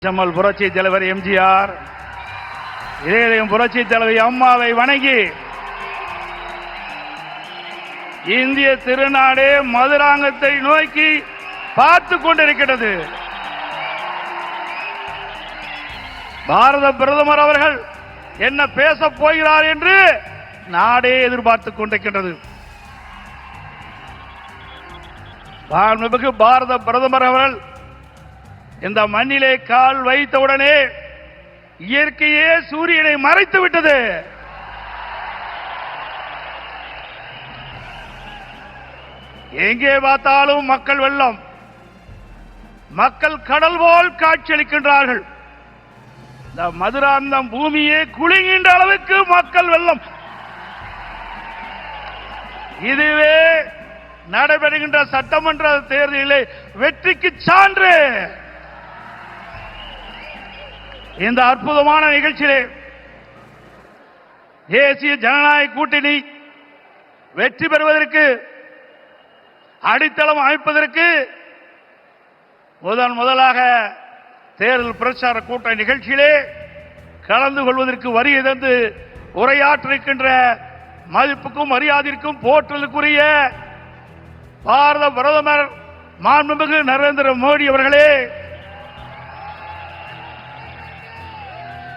ஜம்மல் புரட்சி தலைவர் எம்ஜிஆர், இதயம் புரட்சி தலைவி அம்மாவை வணங்கி இந்திய திருநாடே மதுராங்கத்தை நோக்கி பார்த்து கொண்டிருக்கிறது. பாரத பிரதமர் அவர்கள் என்ன பேசப் போகிறார் என்று நாடே எதிர்பார்த்துக் கொண்டிருக்கின்றது. பாரத பிரதமர் அவர்கள் இந்த மண்ணிலே கால் வைத்தவுடனே இயற்கையே சூரியனை மறைத்து விட்டது. எங்கே பார்த்தாலும் மக்கள் வெள்ளம், மக்கள் கடல் போல் காட்சியளிக்கின்றார்கள். இந்த மதுராந்தம் பூமியே குலுங்குகின்ற அளவுக்கு மக்கள் வெள்ளம். இதுவே நடைபெறுகின்ற சட்டமன்ற தேர்தலிலே வெற்றிக்கு சான்று. இந்த அற்புதமான நிகழ்ச்சியிலே தேசிய ஜனநாயக கூட்டணி வெற்றி பெறுவதற்கு அடித்தளம் அமைப்பதற்கு முதலாக தேர்தல் பிரச்சார கூட்ட நிகழ்ச்சியிலே கலந்து கொள்வதற்கு வருகை தந்து உரையாற்றிருக்கின்ற மதிப்புக்கும் மரியாதைக்கும் போற்றலுக்குரிய பாரத பிரதமர் மாண்புமிகு நரேந்திர மோடி அவர்களே,